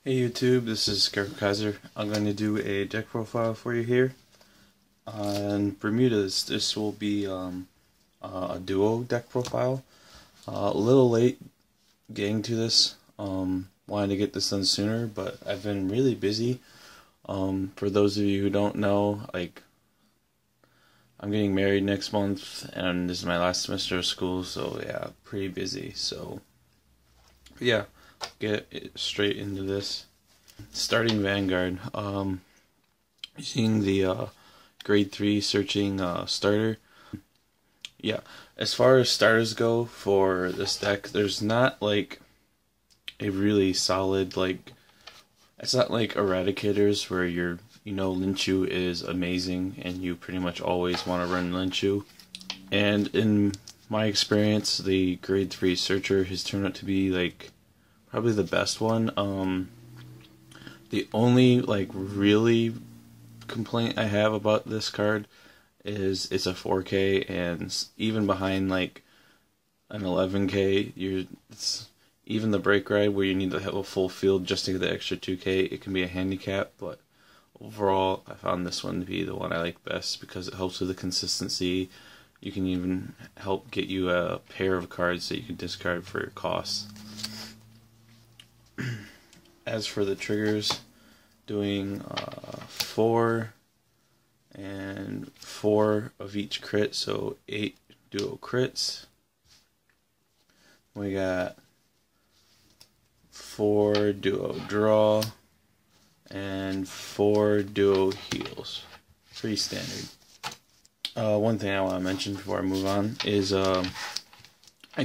Hey YouTube, this is Kaiser. I'm going to do a deck profile for you here. On Bermudas, this will be a duo deck profile. A little late getting to this. Wanted to get this done sooner, but I've been really busy. For those of you who don't know, I'm getting married next month, and this is my last semester of school, so yeah, pretty busy. So yeah, get it straight into this. Starting Vanguard, using the grade 3 searching starter. Yeah, as far as starters go for this deck, there's not like a really solid, it's not like Eradicators where Linchu is amazing and you pretty much always want to run Linchu. And in my experience, the grade 3 searcher has turned out to be probably the best one. The only really complaint I have about this card is it's a 4K, and even behind an 11K, even the break ride where you need to have a full field just to get the extra 2K, it can be a handicap. But overall, I found this one to be the one I like best because it helps with the consistency. You can even help get you a pair of cards that you can discard for your costs. As for the triggers, doing 4 and 4 of each crit, so 8 duo crits. We got 4 duo draw and 4 duo heals. Pretty standard. One thing I want to mention before I move on is I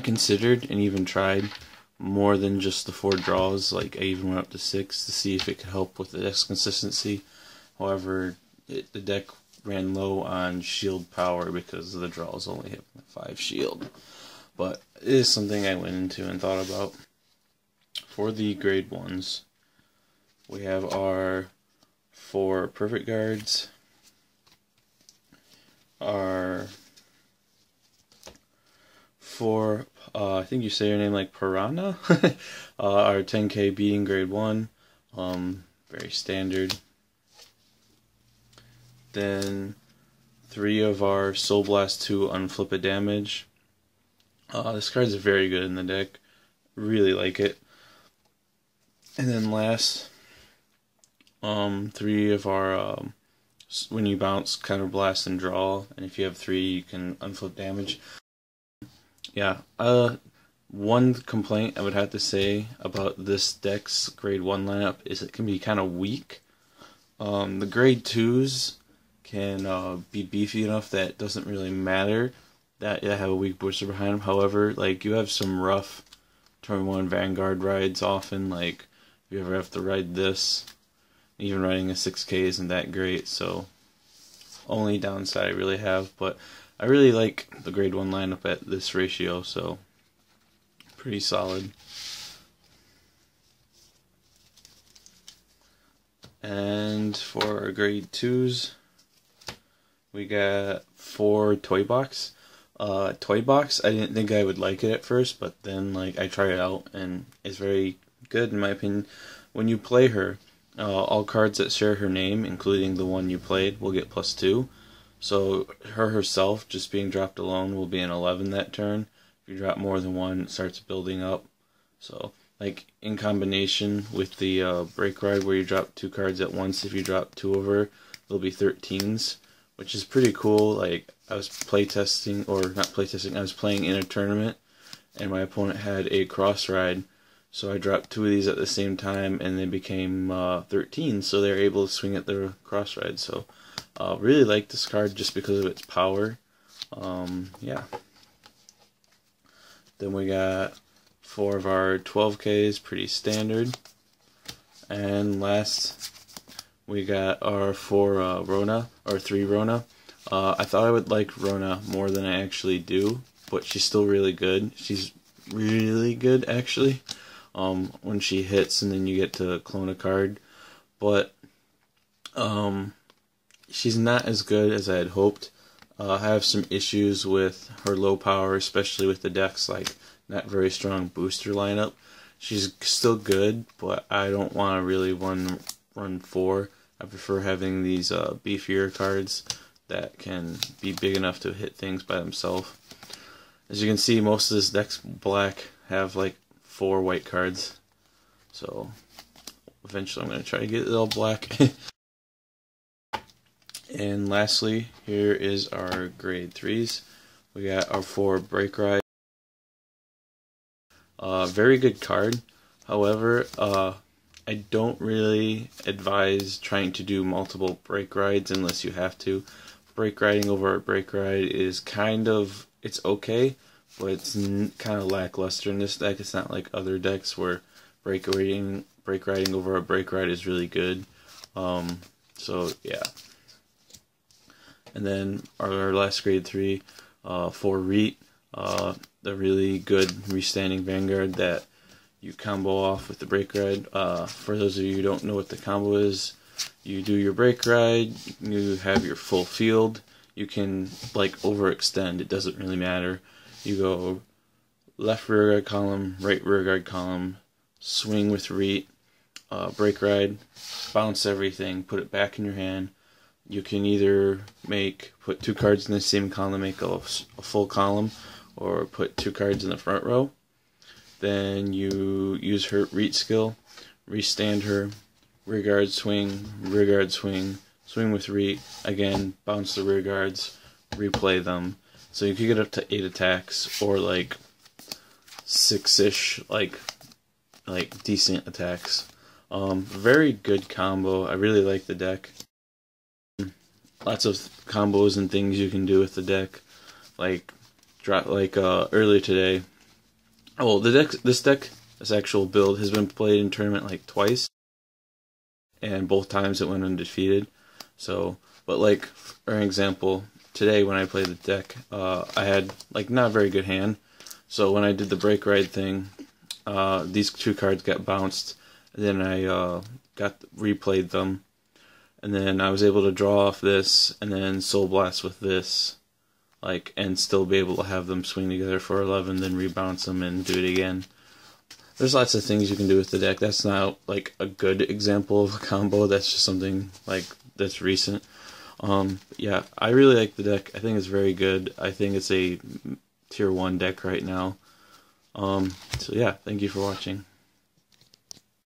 considered and even tried more than just the 4 draws. I even went up to 6 to see if it could help with the deck's consistency. However, the deck ran low on shield power because the draws only hit 5 shield. But it is something I went into and thought about. For the grade 1s, we have our 4 perfect guards, our 4, I think you say your name like Piranha, our 10K beating grade 1, very standard. Then 3 of our Soul Blast 2 unflipped damage. This card is very good in the deck, really like it. And then last, 3 of our when you bounce, counter blast and draw, and if you have 3 you can unflip damage. Yeah, one complaint I would have to say about this deck's grade 1 lineup is it can be kind of weak. The grade 2s can be beefy enough that it doesn't really matter that you have a weak booster behind them. However, you have some rough turn 1 Vanguard rides often, if you ever have to ride this, even riding a 6K isn't that great, so only downside I really have. But I really like the grade 1 lineup at this ratio, so pretty solid. And for our grade 2s, we got 4 Toy Box. Toy Box, I didn't think I would like it at first, but then I tried it out and it's very good in my opinion. When you play her, all cards that share her name, including the one you played, will get +2. So her herself, just being dropped alone, will be an 11 that turn. If you drop more than one, it starts building up. So, in combination with the break ride where you drop 2 cards at once, if you drop 2 of her, they'll be 13s, which is pretty cool. I was playtesting, or not playtesting, I was playing in a tournament, and my opponent had a cross ride. So I dropped 2 of these at the same time, and they became 13, so they're able to swing at their cross ride. So really like this card just because of its power. Yeah. Then we got 4 of our 12Ks, pretty standard. And last, we got our 4 Rona, or 3 Rona. I thought I would like Rona more than I actually do, but she's still really good. She's really good, actually. When she hits and then you get to clone a card, but she's not as good as I had hoped. I have some issues with her low power, especially with the decks not very strong booster lineup. She's still good, but I don't want to really run 4. I prefer having these beefier cards that can be big enough to hit things by themselves. As you can see, most of this deck's black, have like 4 white cards. So eventually I'm going to try to get it all black. And lastly, here is our grade 3s. We got our 4 Break Ride. Very good card. However, I don't really advise trying to do multiple break rides unless you have to. Break riding over a break ride is it's okay, but it's kind of lackluster in this deck. It's not like other decks where break riding over a break ride is really good. So yeah. And then our last grade 3, for Reet, the really good Restanding Vanguard that you combo off with the break ride. For those of you who don't know what the combo is, you do your break ride, you have your full field, you can like overextend, it doesn't really matter. You go left rear guard column, right rear guard column, swing with Reet, break ride, bounce everything, put it back in your hand. You can either put 2 cards in the same column, make a full column, or put 2 cards in the front row. Then you use her Reet skill, restand her, rear guard swing, swing with Reet, again, bounce the rear guards, replay them. So you could get up to 8 attacks, or like 6-ish, like decent attacks. Very good combo. I really like the deck. Lots of combos and things you can do with the deck, like earlier today. Oh, this actual build has been played in tournament like twice, and both times it went undefeated. So, but like for example, today when I played the deck, I had like not a very good hand. So when I did the break ride thing, these 2 cards got bounced, and then I replayed them. And then I was able to draw off this, and then Soul Blast with this, and still be able to have them swing together for 11, then rebounce them and do it again. There's lots of things you can do with the deck. That's not like a good example of a combo. That's just something that's recent. Yeah, I really like the deck. I think it's very good. I think it's a tier 1 deck right now. So yeah, thank you for watching.